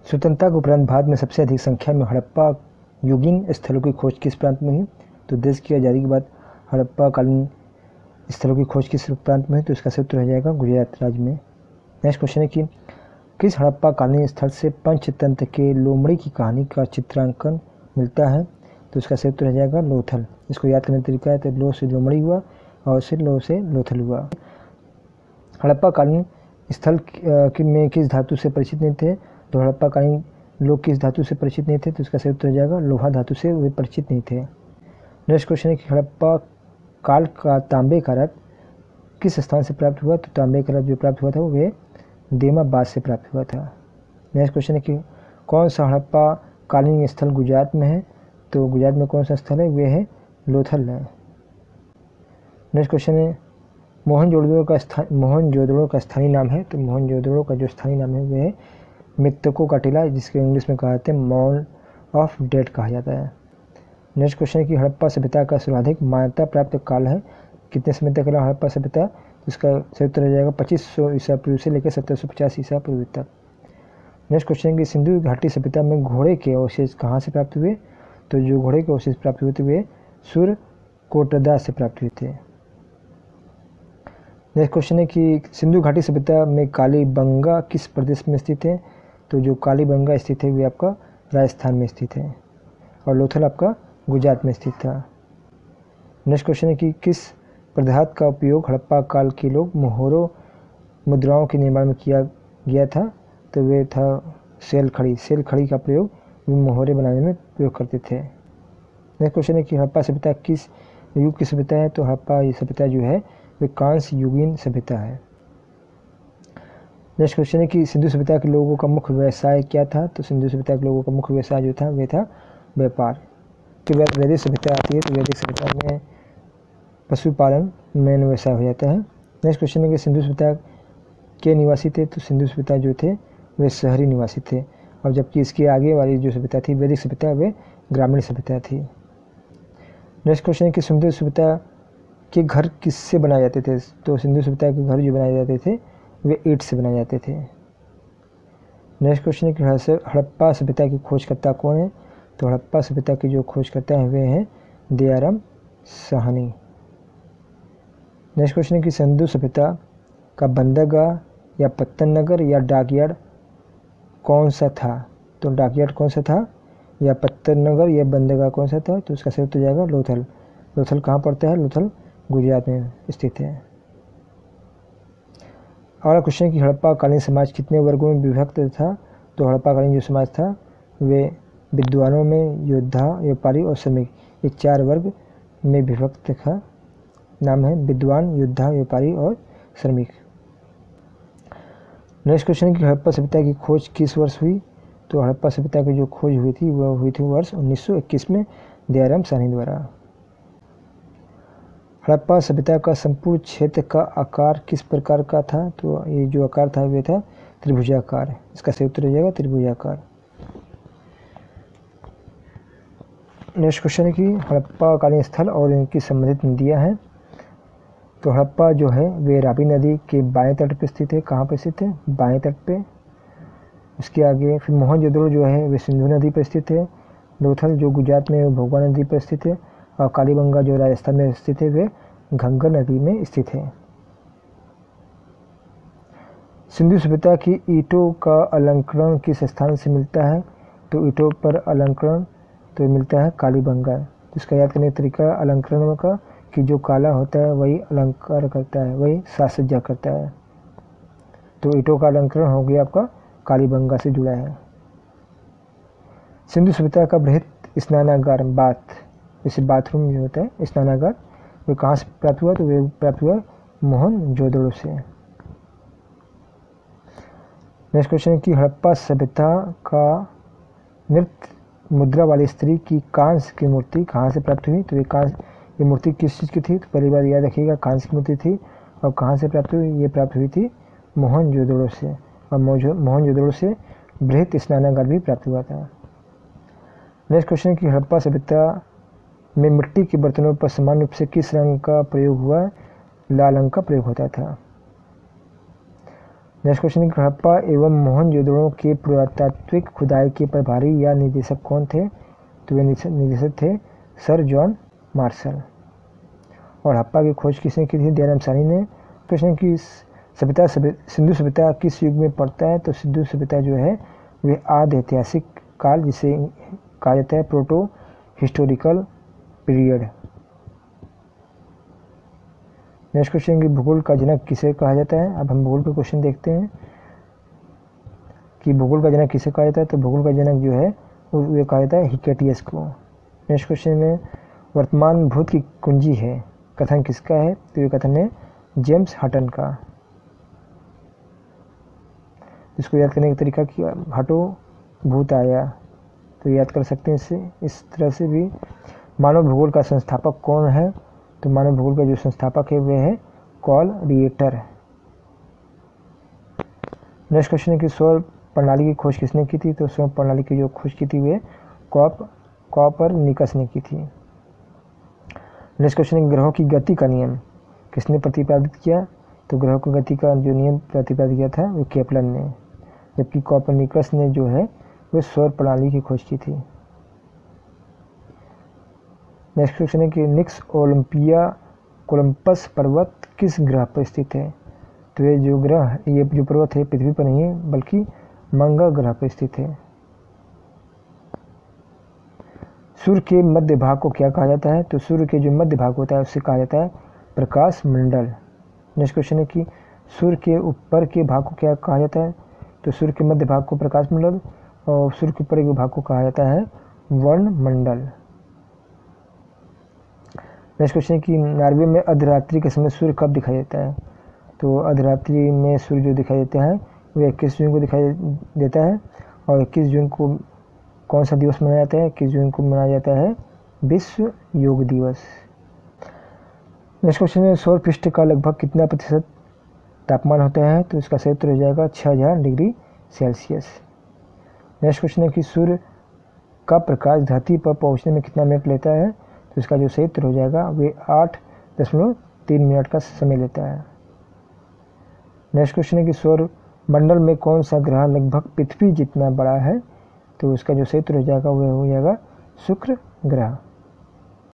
स्वतंत्रता के उपरांत भारत में सबसे अधिक संख्या में हड़प्पा युगीन स्थलों की खोज किस प्रांत में हुई? तो देश की आज़ादी के बाद हड़प्पा कालीन स्थलों की खोज किस प्रांत में हुई? तो इसका सही उत्तर हो जाएगा गुजरात राज्य में। नेक्स्ट क्वेश्चन है कि किस हड़प्पा कालीन स्थल से पंचतंत्र के लोमड़ी की कहानी का चित्रांकन मिलता है? तो इसका सही उत्तर हो जाएगा लोथल। इसको याद करने का तरीका है तो लो से लोमड़ी हुआ और से लो से लोथल हुआ। हड़प्पा कालीन स्थल में किस धातु से परिचित नहीं थे? तो हड़प्पा कालीन लोग किस धातु से परिचित नहीं थे? तो इसका सही उत्तर हो जाएगा लोहा धातु से वे परिचित नहीं थे। नेक्स्ट क्वेश्चन है कि हड़प्पा काल का तांबे का रथ किस स्थान से प्राप्त हुआ? तो तांबे का रथ जो प्राप्त हुआ था वो देमाबाद से प्राप्त हुआ था। नेक्स्ट क्वेश्चन है कि कौन सा हड़प्पा कालीन स्थल गुजरात में है? तो गुजरात में कौन सा स्थल है? वे है लोथल है। नेक्स्ट क्वेश्चन है मोहनजोदड़ो का स्थानीय नाम है? तो मोहनजोदड़ो का जो स्थानीय नाम है वह है मृतकों का टीला, जिसके इंग्लिश में कहा जाता है मॉल ऑफ डेड कहा जाता है। नेक्स्ट क्वेश्चन है कि हड़प्पा सभ्यता का सर्वाधिक मान्यता प्राप्त काल है? कितने समय तक रहा हड़प्पा सभ्यता? तो इसका सही उत्तर हो जाएगा 2500 ईसा पूर्व से लेकर 1750 ईसा पूर्व तक। नेक्स्ट क्वेश्चन है कि सिंधु घाटी सभ्यता में घोड़े के अवशेष कहाँ से प्राप्त हुए? तो जो घोड़े के अवशेष प्राप्त हुए थे वे सुरकोटदा से प्राप्त हुए थे। नेक्स्ट क्वेश्चन है कि सिंधु घाटी सभ्यता में कालीबंगा किस प्रदेश में स्थित है? तो जो कालीबंगा स्थित है वे आपका राजस्थान में स्थित है और लोथल आपका गुजरात में स्थित था। नेक्स्ट क्वेश्चन है कि किस पदार्थ का उपयोग हड़प्पा काल के लोग मोहरों मुद्राओं के निर्माण में किया गया था? तो वे था सेल खड़ी का प्रयोग वे मोहरे बनाने में प्रयोग करते थे। नेक्स्ट क्वेश्चन है कि हड़प्पा सभ्यता किस युग की सभ्यता है? तो हड़प्पा सभ्यता जो है वे कांस्य युगीन सभ्यता है। नेक्स्ट क्वेश्चन है कि सिंधु सभ्यता के लोगों का मुख्य व्यवसाय क्या था? तो सिंधु सभ्यता के लोगों का मुख्य व्यवसाय जो था वे था व्यापार। उसके बाद वैदिक सभ्यता आती है तो वैदिक सभ्यता में पशुपालन मेन व्यवसाय हो जाता है। नेक्स्ट क्वेश्चन है कि सिंधु सभ्यता के निवासी थे? तो सिंधु सभ्यता जो थे वे शहरी निवासी थे और जबकि इसके आगे वाली जो सभ्यता थी वैदिक सभ्यता वे ग्रामीण सभ्यता थी। नेक्स्ट क्वेश्चन है कि सिंधु सभ्यता के घर किससे बनाए जाते थे? तो सिंधु सभ्यता के घर जो बनाए जाते थे वे ईंट से बनाए जाते थे। नेक्स्ट क्वेश्चन है कि हड़प्पा सभ्यता की खोजकर्ता कौन है? तो हड़प्पा सभ्यता के जो खोजकर्ता हैं वे हैं दयाराम साहनी। नेक्स्ट क्वेश्चन है कि सिंधु सभ्यता का बंदरगाह या पत्तन नगर या डाकयार्ड कौन सा था? तो डाकयार्ड कौन सा था या पत्तन नगर या बंदरगाह कौन सा था? तो इसका सही उत्तर जाएगा लोथल। लोथल कहाँ पड़ता है? लोथल गुजरात में स्थित है। अगला क्वेश्चन है कि हड़प्पा कालीन समाज कितने वर्गों में विभक्त था? तो हड़प्पा कालीन जो समाज था वे विद्वानों में, योद्धा, व्यापारी और श्रमिक, ये 4 वर्ग में विभक्त था। नाम है विद्वान, योद्धा, व्यापारी और श्रमिक। नेक्स्ट क्वेश्चन है कि हड़प्पा सभ्यता की खोज किस वर्ष हुई? तो हड़प्पा सभ्यता की जो खोज हुई थी वह हुई थी वर्ष 1921 में दयाराम साहनी द्वारा। हड़प्पा सभ्यता का संपूर्ण क्षेत्र का आकार किस प्रकार का था? तो ये जो आकार था वे था त्रिभुजाकार। इसका सही उत्तर हो जाएगा त्रिभुजाकार। नेक्स्ट क्वेश्चन है कि हड़प्पा कालीन स्थल और इनकी संबंधित नदियां हैं। तो हड़प्पा जो है वे रावी नदी के बाएं तट पर स्थित है। कहाँ पर स्थित है? बाएं तट पे। उसके आगे फिर मोहनजोदड़ो जो है वे सिंधु नदी पर स्थित है। लोथल जो गुजरात में भोगवा नदी पर स्थित है और कालीबंगा जो राजस्थान में स्थित है वे घग्गर नदी में स्थित है। सिंधु सभ्यता की ईंटों का अलंकरण किस स्थान से मिलता है? तो ईंटों पर अलंकरण तो मिलता है कालीबंगा। इसका याद करने का तरीका अलंकरण का कि जो काला होता है वही अलंकार करता है, वही साज सज्जा करता है। तो ईंटों का अलंकरण हो गया आपका कालीबंगा से जुड़ा है। सिंधु सभ्यता का बृहत स्नानागार बाथ, जैसे बाथरूम जो होता है स्नानागार, वो कहाँ से प्राप्त हुआ? तो वे प्राप्त हुआ मोहनजोदड़ो से। नेक्स्ट क्वेश्चन है कि हड़प्पा सभ्यता का नृत्य मुद्रा वाली स्त्री की कांस्य की मूर्ति कहाँ से प्राप्त हुई? तो ये मूर्ति किस चीज़ की थी? तो पहली बार याद रखिएगा कांस्य की मूर्ति थी। और कहाँ से प्राप्त हुई? ये प्राप्त हुई थी मोहनजोदड़ो से। और मोहनजोदड़ो से बृहत स्नानागार भी प्राप्त हुआ था। नेक्स्ट क्वेश्चन है कि हड़प्पा सभ्यता में मिट्टी के बर्तनों पर समान रूप से किस रंग का प्रयोग हुआ? लाल रंग का प्रयोग होता था। नेक्स्ट क्वेश्चन है हड़प्पा एवं मोहनजोदड़ो के पुरातात्विक खुदाई के प्रभारी या निदेशक कौन थे? तो वे निदेशक थे सर जॉन मार्शल। और हड़प्पा की खोज किसने की थी? दयाराम साहनी ने। क्वेश्चन की सभ्यता सिंधु सभ्यता किस युग में पड़ता है? तो सिंधु सभ्यता जो है वे आदि ऐतिहासिक काल जिसे कहा जाता है proto historical period. Next question की भूगोल का जनक किसे कहा जाता है? अब हम भूगोल के क्वेश्चन देखते हैं कि भूगोल का जनक किसे कहा जाता है। तो भूगोल का जनक जो है वो कहा जाता है हिकेटियस को। नेक्स्ट क्वेश्चन में वर्तमान भूत की कुंजी है, कथन किसका है? तो ये कथन है जेम्स हटन का। इसको याद करने का तरीका कि हटो भूत आया, तो याद कर सकते हैं इससे। इस तरह से भी मानव भूगोल का संस्थापक कौन है? तो मानव भूगोल का जो संस्थापक है वह है कॉल रिएटर। नेक्स्ट क्वेश्चन है कि सौर प्रणाली की खोज किसने की थी? तो सौर प्रणाली की जो खोज की थी वह कॉपरनिकस ने की थी। नेक्स्ट क्वेश्चन है ग्रहों की गति का नियम किसने प्रतिपादित किया? तो ग्रहों की गति का जो नियम प्रतिपादित किया था वो केपलर ने, जबकि कॉपरनिकस ने जो है वह सौर प्रणाली की खोज की थी। नेक्स्ट क्वेश्चन है कि निक्स ओलंपिया कोलंपस पर्वत किस ग्रह पर स्थित है? तो ये जो पर्वत है पृथ्वी पर नहीं है बल्कि मंगल ग्रह पर स्थित है। सूर्य के मध्य भाग को क्या कहा जाता है? तो सूर्य के जो मध्य भाग होता है उसे कहा जाता है प्रकाश मंडल। नेक्स्ट क्वेश्चन है कि सूर्य के ऊपर के भाग को क्या कहा जाता है? तो सूर्य के मध्य भाग को प्रकाश मंडल और सूर्य के ऊपर के भाग को कहा जाता है वर्णमंडल। नेक्स्ट क्वेश्चन है कि नॉर्वे में अर्धरात्रि के समय सूर्य कब दिखाई देता है? तो अर्धरात्रि में सूर्य जो दिखाई देता है वो 21 जून को दिखाई देता है। और 21 जून को कौन सा दिवस मनाया जाता है? 21 जून को मनाया जाता है विश्व योग दिवस। नेक्स्ट क्वेश्चन है सौर पृष्ठ का लगभग कितना प्रतिशत तापमान होता है? तो इसका सही उत्तर हो जाएगा 6000 डिग्री सेल्सियस। नेक्स्ट क्वेश्चन है कि सूर्य का प्रकाश धरती पर पहुंचने में कितना मिनट लेता है? तो इसका जो सही उत्तर हो जाएगा वे 8.3 मिनट का समय लेता है। नेक्स्ट क्वेश्चन है कि सौर मंडल में कौन सा ग्रह लगभग पृथ्वी जितना बड़ा है? तो इसका जो सही उत्तर हो जाएगा वह हो जाएगा शुक्र ग्रह।